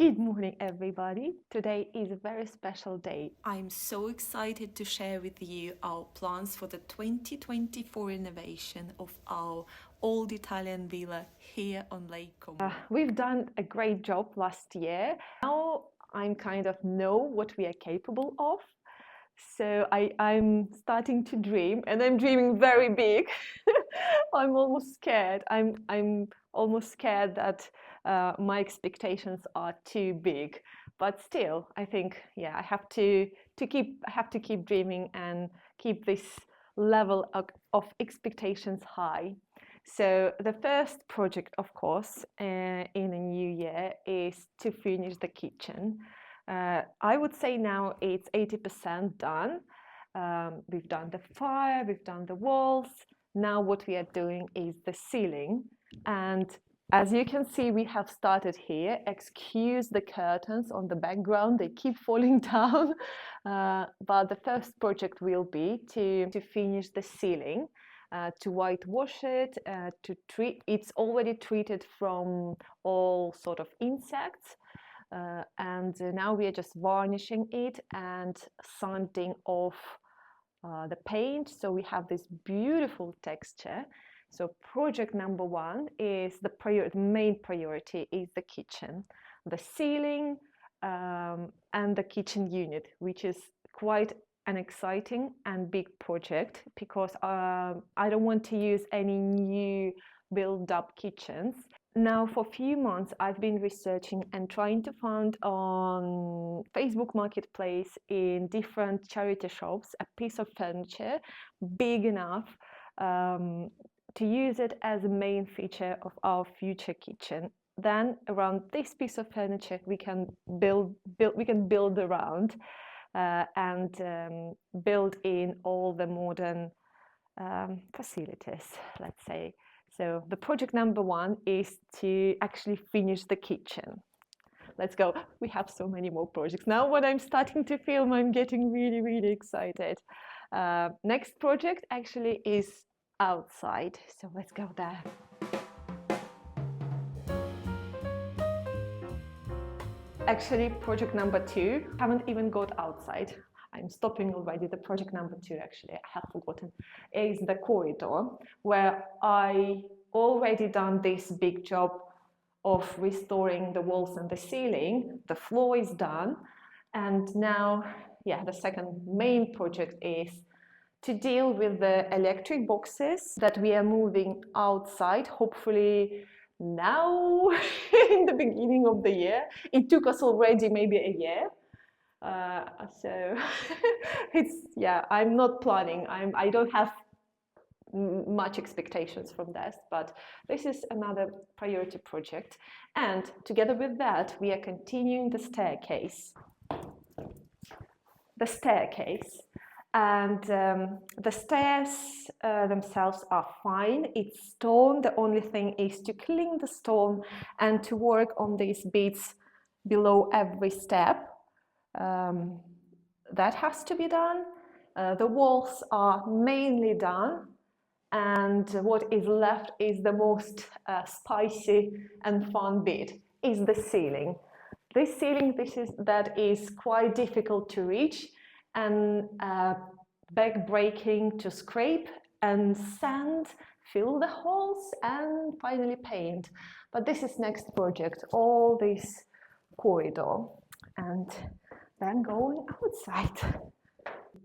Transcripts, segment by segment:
Good morning, everybody. Today is a very special day. I'm so excited to share with you our plans for the 2024 renovation of our old Italian villa here on Lake Como. We've done a great job last year. Now I'm kind of know what we are capable of. So I'm starting to dream, and I'm dreaming very big. I'm almost scared. I'm almost scared that my expectations are too big. But still, I think I have to keep dreaming and keep this level of expectations high. So the first project, of course, in a new year is to finish the kitchen. I would say now it's 80% done. We've done the fire, we've done the walls. Now what we are doing is the ceiling. And as you can see, we have started here. Excuse the curtains on the background, they keep falling down. But the first project will be to finish the ceiling. To whitewash it, to treat. It's already treated from all sort of insects, and now we are just varnishing it and sanding off the paint, so we have this beautiful texture. So project number one is the main priority is the kitchen, the ceiling, and the kitchen unit, which is quite an exciting and big project because I don't want to use any new build-up kitchens. Now, for a few months, I've been researching and trying to find on Facebook Marketplace in different charity shops a piece of furniture big enough to use it as a main feature of our future kitchen. Then, around this piece of furniture, we can build around and build in all the modern facilities, let's say. So the project number one is to actually finish the kitchen. Let's go. We have so many more projects. Now when I'm starting to film, I'm getting really, really excited. Next project actually is outside. So let's go there. Actually, project number two, haven't even got outside. I'm stopping already. The project number two, actually, I have forgotten, is the corridor, where I already done this big job of restoring the walls and the ceiling. The floor is done. And now, the second main project is to deal with the electric boxes that we are moving outside, hopefully now in the beginning of the year. It took us already maybe a year. So I'm not planning. I don't have much expectations from this, but this is another priority project. And together with that, we are continuing the staircase. And the stairs themselves are fine. It's stone. The only thing is to clean the stone and to work on these bits below every step. That has to be done. The walls are mainly done, and what is left is the most spicy and fun bit, is the ceiling. This ceiling, that is quite difficult to reach and back-breaking to scrape and sand, fill the holes and finally paint. But this is next project, all this corridor, and then going outside.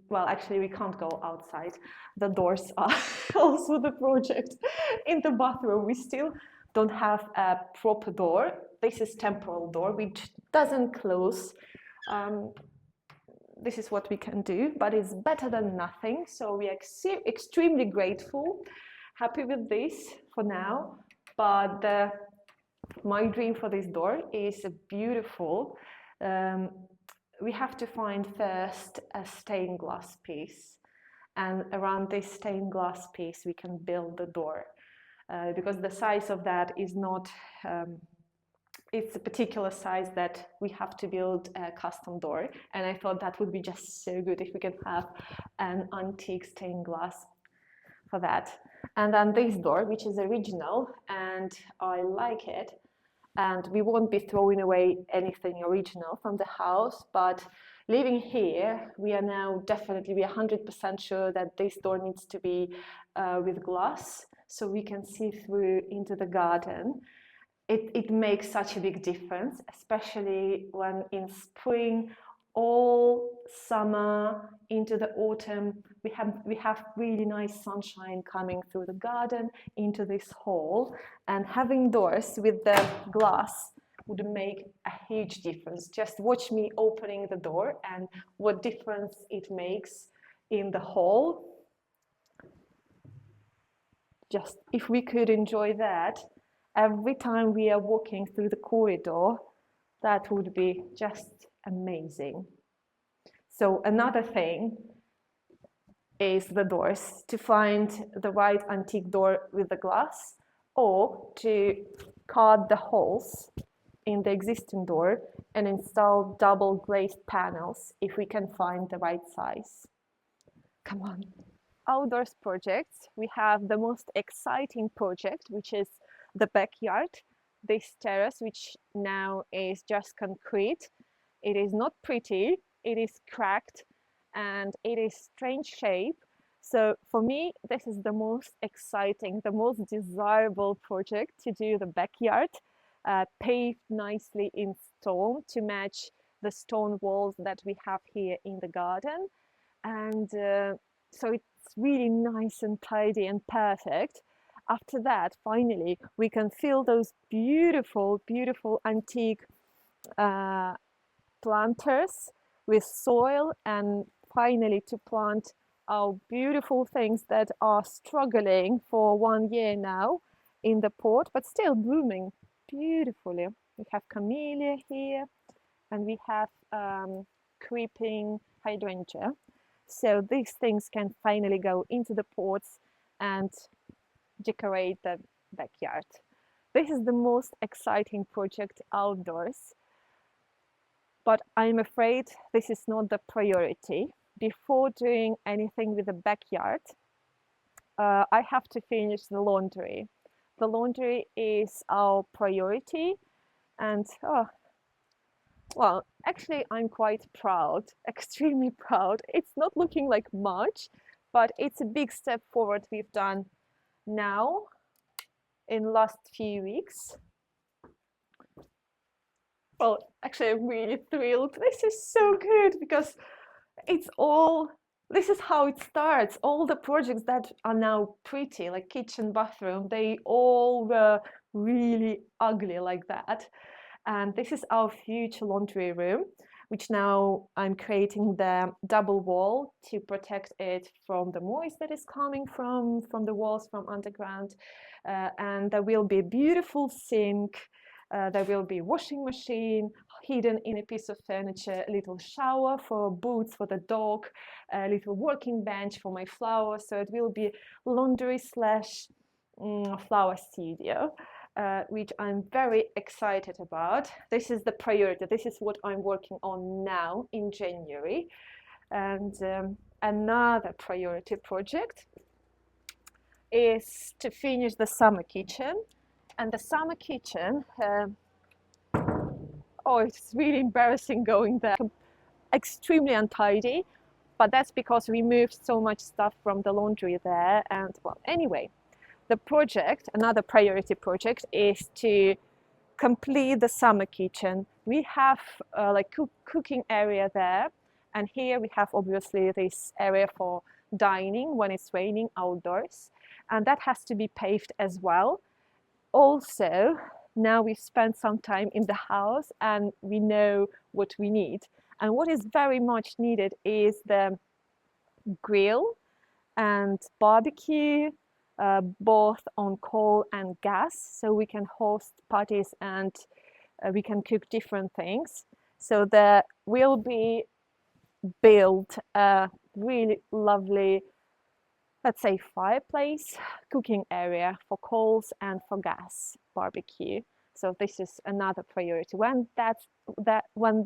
Well, actually, we can't go outside. The doors are also the project. In the bathroom, we still don't have a proper door. This is temporal door, which doesn't close. This is what we can do, but it's better than nothing. So we are extremely grateful, happy with this for now. But my dream for this door is beautiful. We have to find first a stained glass piece, and around this stained glass piece we can build the door, because the size of that is not, it's a particular size that we have to build a custom door, and I thought that would be just so good if we can have an antique stained glass for that. And then this door, which is original and I like it, and we won't be throwing away anything original from the house, but living here, we are now definitely, we are 100% sure that this door needs to be with glass, so we can see through into the garden. It makes such a big difference, especially when in spring, all summer into the autumn, we have really nice sunshine coming through the garden into this hall, and having doors with the glass would make a huge difference. Just watch me opening the door and what difference it makes in the hall. Just if we could enjoy that every time we are walking through the corridor, that would be just amazing. So another thing is the doors, to find the right antique door with the glass, or to cut the holes in the existing door and install double glazed panels if we can find the right size. Come on. Outdoors projects, we have the most exciting project, which is the backyard. This terrace, which now is just concrete. It is not pretty, it is cracked, and it is strange shape. So for me, this is the most exciting, the most desirable project to do the backyard, paved nicely in stone to match the stone walls that we have here in the garden. And so it's really nice and tidy and perfect. After that, finally, we can fill those beautiful, beautiful antique planters with soil, and finally to plant our beautiful things that are struggling for 1 year now in the pot, but still blooming beautifully. We have camellia here, and we have creeping hydrangea. So these things can finally go into the pots and decorate the backyard. This is the most exciting project outdoors, but I'm afraid this is not the priority. Before doing anything with the backyard, I have to finish the laundry. The laundry is our priority, and well, actually, I'm quite proud, extremely proud. It's not looking like much, but it's a big step forward we've done now in last few weeks. Well, actually, I'm really thrilled. This is so good because this is how it starts. All the projects that are now pretty, like kitchen, bathroom, they all were really ugly like that. And this is our future laundry room, which now I'm creating the double wall to protect it from the moist that is coming from the walls from underground. And there will be a beautiful sink. There will be a washing machine hidden in a piece of furniture, a little shower for boots for the dog, a little working bench for my flowers. So it will be laundry slash flower studio. Which I'm very excited about. This is the priority. This is what I'm working on now in January. And another priority project is to finish the summer kitchen. And the summer kitchen, it's really embarrassing going there. Extremely untidy, but that's because we moved so much stuff from the laundry there. And well, anyway. The project, another priority project, is to complete the summer kitchen. We have like cooking area there, and here we have obviously this area for dining when it's raining outdoors, and that has to be paved as well. Also, now we've spent some time in the house and we know what we need. And what is very much needed is the grill and barbecue, both on coal and gas, so we can host parties and we can cook different things. So there will be built a really lovely, let's say, fireplace cooking area for coals and for gas barbecue. So this is another priority. When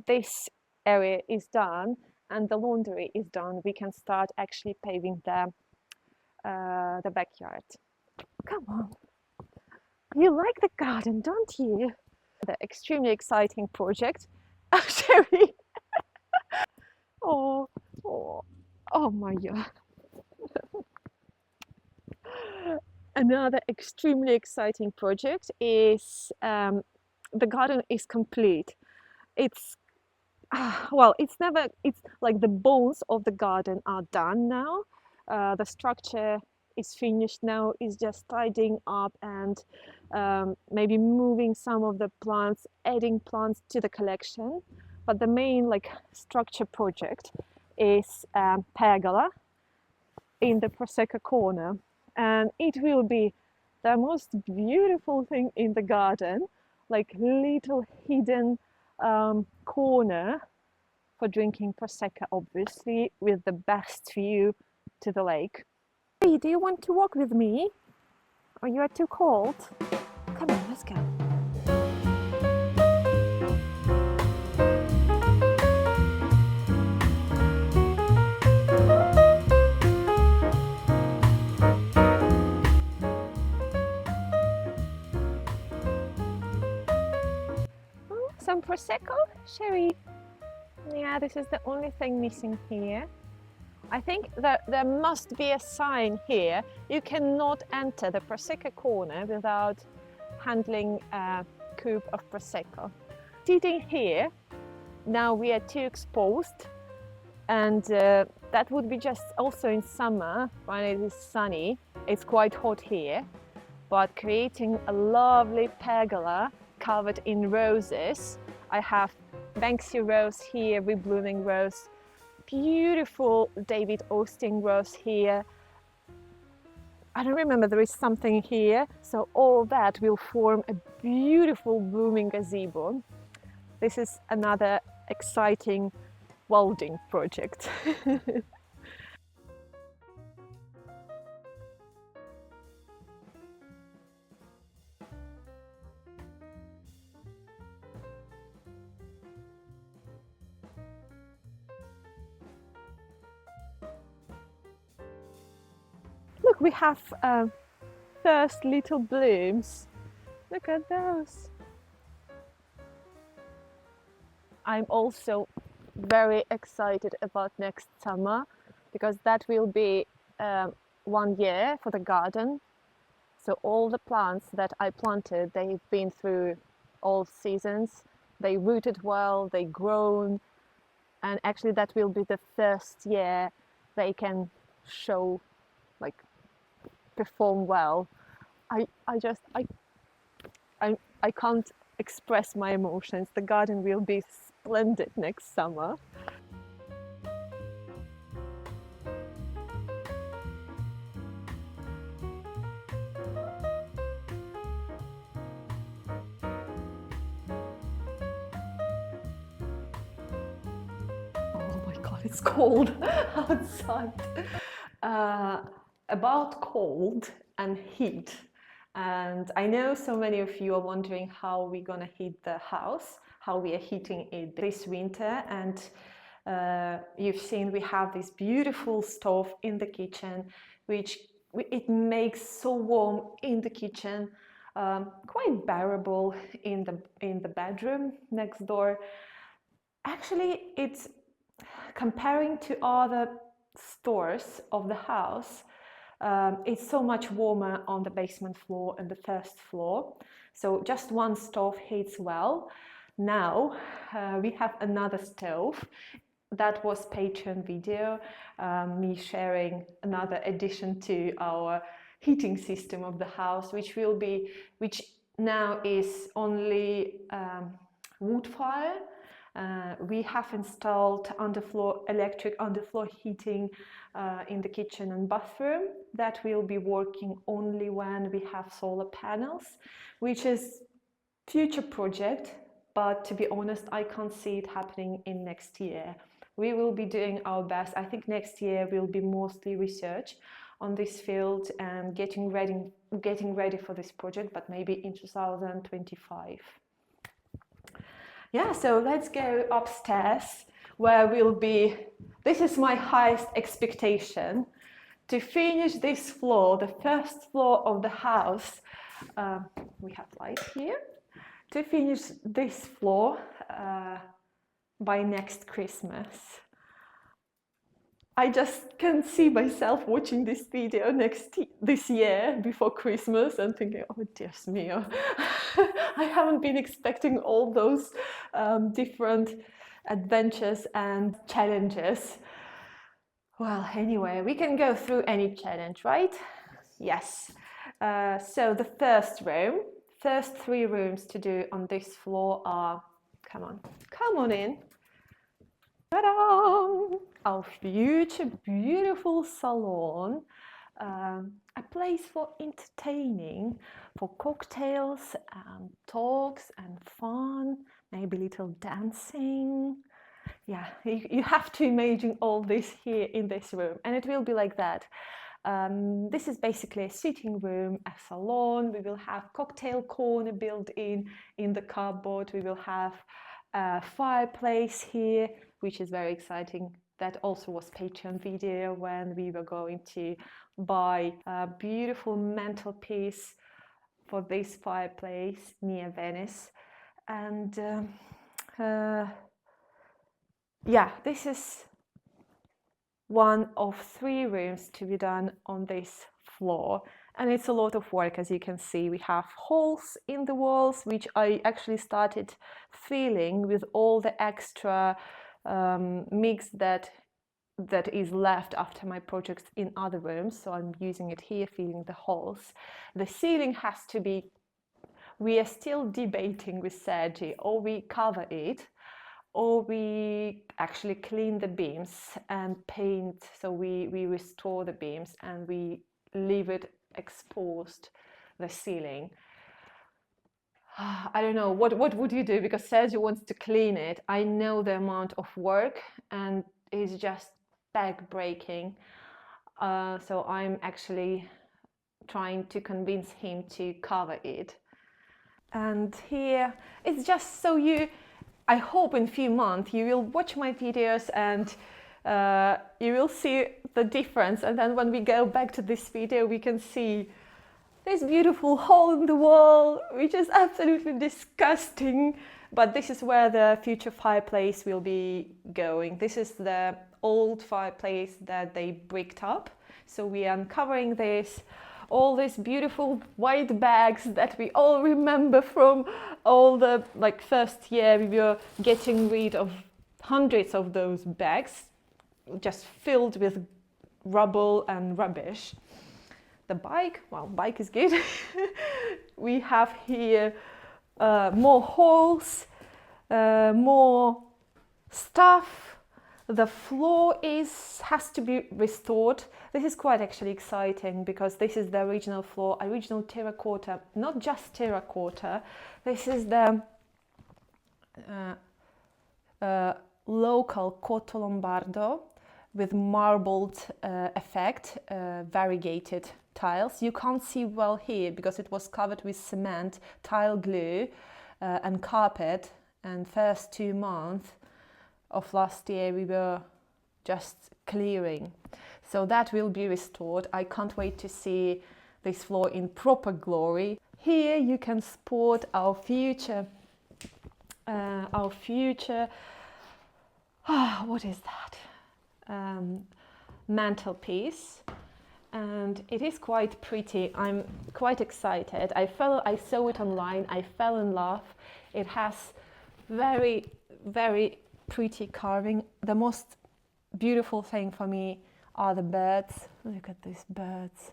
this area is done and the laundry is done, we can start actually paving the backyard. Come on. You like the garden, don't you? The extremely exciting project. Oh, Sherry. Oh, oh, oh my God. Another extremely exciting project is the garden is complete. It's well, it's like the bones of the garden are done now. The structure is finished now. It's just tidying up and maybe moving some of the plants, adding plants to the collection. But the main like structure project is pergola in the Prosecco corner, and it will be the most beautiful thing in the garden, like little hidden corner for drinking Prosecco, obviously, with the best view to the lake. Hey, do you want to walk with me? Or you are too cold? Come on, let's go. Oh, some Prosecco? Sherry? Yeah, this is the only thing missing here. I think that there must be a sign here. You cannot enter the Prosecco corner without handling a coupe of Prosecco. Sitting here, now we are too exposed, and that would be just also in summer when it is sunny. It's quite hot here, but creating a lovely pergola covered in roses. I have Banksy rose here, reblooming rose, beautiful David Austin rose here. I don't remember, there is something here. So all that will form a beautiful blooming gazebo. This is another exciting welding project. Look, we have first little blooms. Look at those. I'm also very excited about next summer because that will be 1 year for the garden. So all the plants that I planted, they've been through all seasons. They rooted well, they grown, and actually that will be the first year they can show, like, perform well. I can't express my emotions. The garden will be splendid next summer. Oh my God, it's cold outside. About cold and heat. And I know so many of you are wondering how we're gonna heat the house, how we are heating it this winter. And you've seen we have this beautiful stove in the kitchen, which it makes so warm in the kitchen, quite bearable in the bedroom next door. Actually, it's comparing to other stores of the house. It's so much warmer on the basement floor and the first floor. So just one stove heats well. Now we have another stove. That was Patreon video, me sharing another addition to our heating system of the house, which now is only wood fire. We have installed electric underfloor heating in the kitchen and bathroom. That will be working only when we have solar panels, which is future project, but to be honest, I can't see it happening in next year. We will be doing our best. I think next year will be mostly research on this field and getting ready for this project, but maybe in 2025. Yeah, so let's go upstairs where we'll be. This is my highest expectation, to finish this floor, the first floor of the house. We have light here. to finish this floor by next Christmas. I just can see myself watching this video this year before Christmas and thinking, oh dear me, I haven't been expecting all those different adventures and challenges. Well, anyway, we can go through any challenge, right? Yes. So the first three rooms to do on this floor are, come on in. Ta-da! Our future beautiful salon, a place for entertaining, for cocktails and talks and fun, maybe little dancing. Yeah, you have to imagine all this here in this room, and it will be like that. This is basically a sitting room, a salon. We will have cocktail corner built in the cupboard. We will have a fireplace here, which is very exciting. That also was Patreon video when we were going to buy a beautiful mantelpiece for this fireplace near Venice. And yeah, this is one of three rooms to be done on this floor, and it's a lot of work. As you can see, we have holes in the walls, which I actually started filling with all the extra mix that is left after my projects in other rooms, so I'm using it here, filling the holes. The ceiling has to be, we are still debating with Sergi, or we cover it or we actually clean the beams and paint, so we restore the beams and we leave it exposed, the ceiling. I don't know, what would you do? Because Sergio wants to clean it. I know the amount of work and it's just back-breaking. So I'm actually trying to convince him to cover it. And here, it's just so I hope in a few months you will watch my videos and you will see the difference. And then when we go back to this video, we can see this beautiful hole in the wall, which is absolutely disgusting. But this is where the future fireplace will be going. This is the old fireplace that they bricked up. So we are uncovering this. All these beautiful white bags that we all remember from all the first year. We were getting rid of hundreds of those bags, just filled with rubble and rubbish. The bike, well, bike is good. We have here more holes, more stuff. The floor has to be restored. This is quite actually exciting because this is the original floor, original terracotta, not just terracotta. This is the local Cotto Lombardo with marbled effect, variegated tiles. You can't see well here because it was covered with cement, tile glue and carpet, and first 2 months of last year we were just clearing. So that will be restored. I can't wait to see this floor in proper glory. Here you can spot our future what is that? Mantelpiece. And it is quite pretty. I'm quite excited. I saw it online. I fell in love. It has very, very pretty carving. The most beautiful thing for me are the birds. Look at these birds.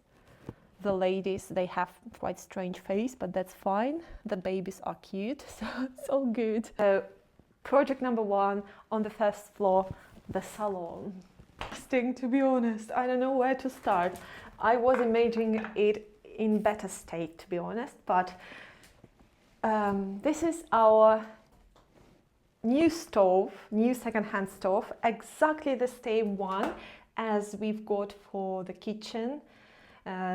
The ladies, they have quite strange face, but that's fine. The babies are cute, so it's all good. So project number 1 on the first floor, the salon. To be honest, I don't know where to start. I was imagining it in better state, to be honest, but this is our new stove, new second-hand stove, exactly the same one as we've got for the kitchen.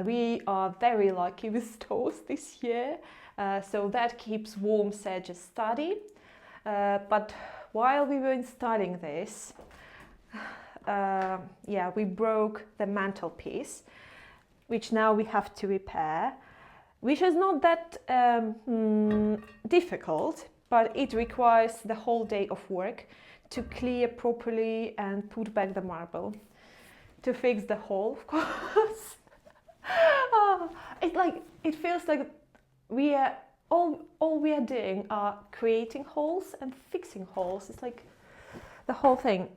We are very lucky with stoves this year, so that keeps warm Serge's study. But while we were installing this, we broke the mantelpiece, which now we have to repair. which is not that difficult, but it requires the whole day of work to clear properly and put back the marble, to fix the hole, of course. It feels like we are all we are doing are creating holes and fixing holes. It's like the whole thing.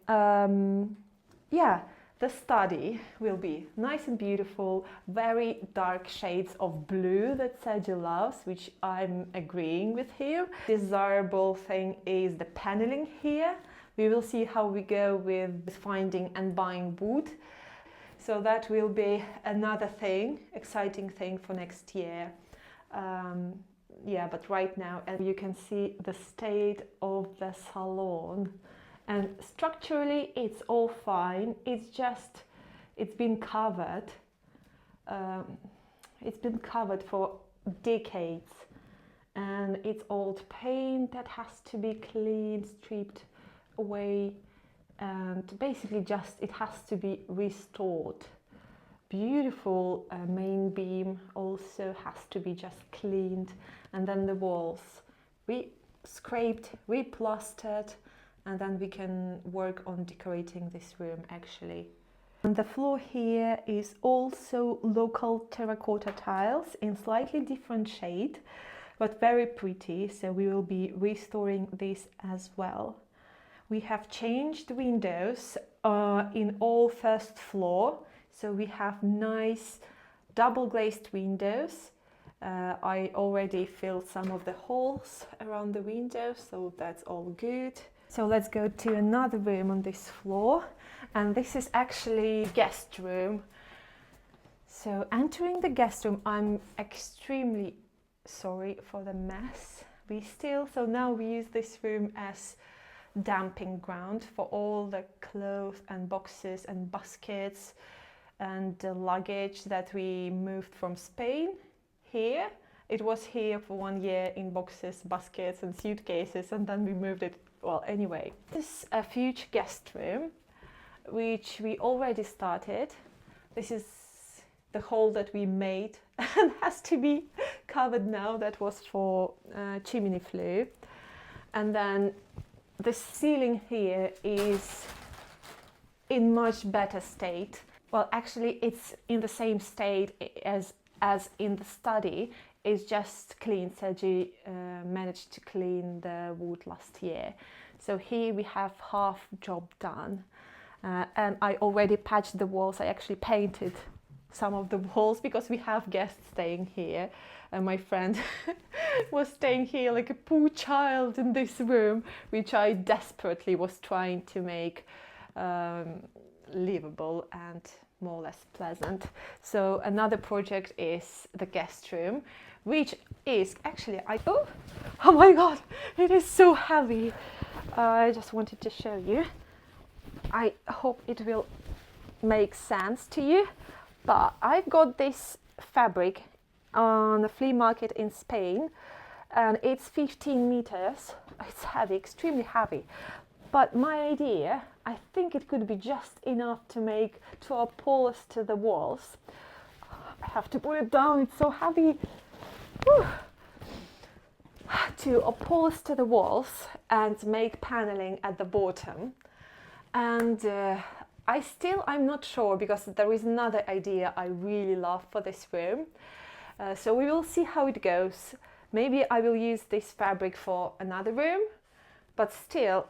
Yeah, the study will be nice and beautiful, very dark shades of blue that Sergio loves, which I'm agreeing with him. Desirable thing is the paneling here. We will see how we go with finding and buying wood. So that will be another thing, exciting thing for next year. Yeah, but right now, as you can see, the state of the salon. And structurally, it's all fine. It's been covered. It's been covered for decades. And it's old paint that has to be cleaned, stripped away. And basically it has to be restored. Beautiful main beam also has to be just cleaned, and then the walls scraped, replastered, and then we can work on decorating this room actually. And the floor here is also local terracotta tiles in slightly different shade, but very pretty, so we will be restoring this as well. We have changed windows in all first floor, so we have nice double glazed windows. I already filled some of the holes around the windows, so that's all good. So let's go to another room on this floor, and this is actually guest room. So entering the guest room, I'm extremely sorry for the mess. So now we use this room as dumping ground for all the clothes and boxes and baskets and the luggage that we moved from Spain here. It was here for 1 year in boxes, baskets and suitcases, and then we moved it. Well, anyway, this is a future guest room which we already started. This is the hole that we made and has to be covered now. That was for chimney flue. And then the ceiling here is in much better state. Well, actually, it's in the same state as in the study. It's just clean. Sergi managed to clean the wood last year. So here we have half job done. And I already patched the walls. I actually painted some of the walls because we have guests staying here. And my friend was staying here like a poor child in this room, which I desperately was trying to make livable and more or less pleasant. So another project is the guest room, which is actually, oh my god, it is so heavy. I just wanted to show you. I hope it will make sense to you, but I got this fabric on a flea market in Spain, and it's 15 meters. It's heavy, extremely heavy. But my idea, I think it could be just enough to upholster the walls. I have to put it down, it's so heavy. Whew. To upholster the walls and make paneling at the bottom. And I'm not sure, because there is another idea I really love for this room. So we will see how it goes. Maybe I will use this fabric for another room, but still,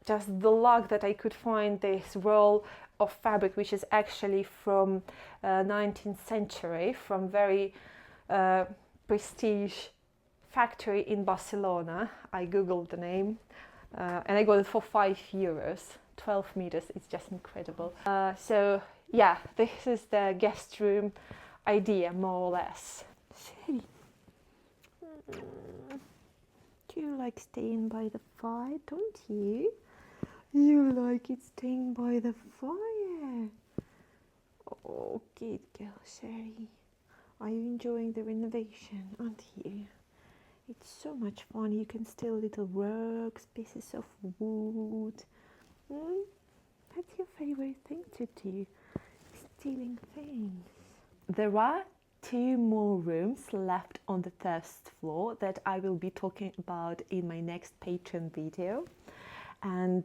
just the luck that I could find this roll of fabric, which is actually from 19th century, from very prestige factory in Barcelona. I googled the name and I got it for €5, 12 meters. It's just incredible. So yeah, this is the guest room idea, more or less. Sherry, do you like staying by the fire, don't you? You like it staying by the fire. Oh, good girl, Sherry. Are you enjoying the renovation, aren't you? It's so much fun. You can steal little rugs, pieces of wood. That's your favorite thing to do, stealing things. There are 2 more rooms left on the first floor that I will be talking about in my next Patreon video. And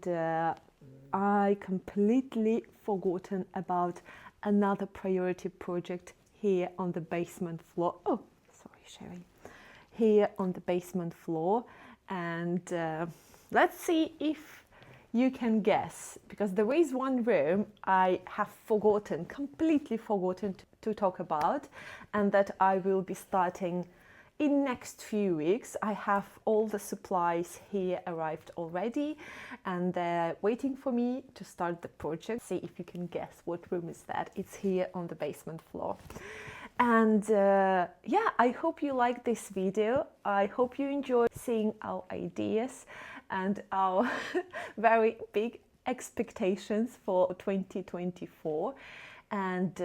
I completely forgotten about another priority project here on the basement floor. Oh, sorry, Sherry. Here on the basement floor. And let's see if you can guess, because there is one room I have forgotten, completely forgotten to talk about, and that I will be starting in next few weeks. I have all the supplies here arrived already, and they're waiting for me to start the project. See if you can guess what room is that. It's here on the basement floor. And yeah, I hope you like this video. I hope you enjoy seeing our ideas and our very big expectations for 2024. And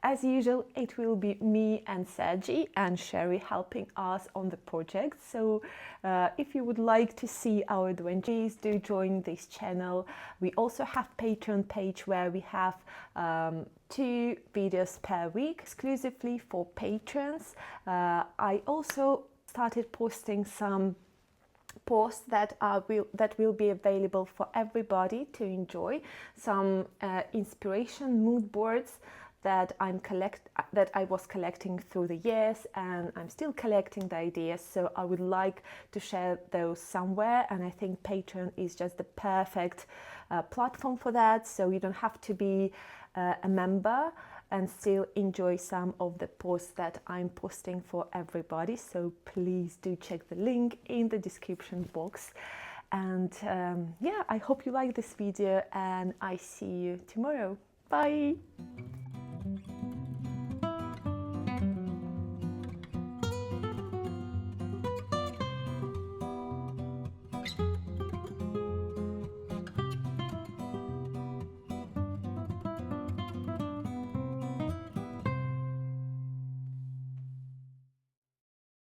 as usual, it will be me and Sergi and Sherry helping us on the project. So if you would like to see our adventures, do join this channel. We also have Patreon page where we have 2 videos per week exclusively for patrons. I also started posting some posts that will be available for everybody to enjoy. Some inspiration mood boards that I was collecting through the years, and I'm still collecting the ideas, so I would like to share those somewhere, and I think Patreon is just the perfect platform for that, so you don't have to be a member and still enjoy some of the posts that I'm posting for everybody. So please do check the link in the description box. And yeah, I hope you like this video, and I see you tomorrow. Bye!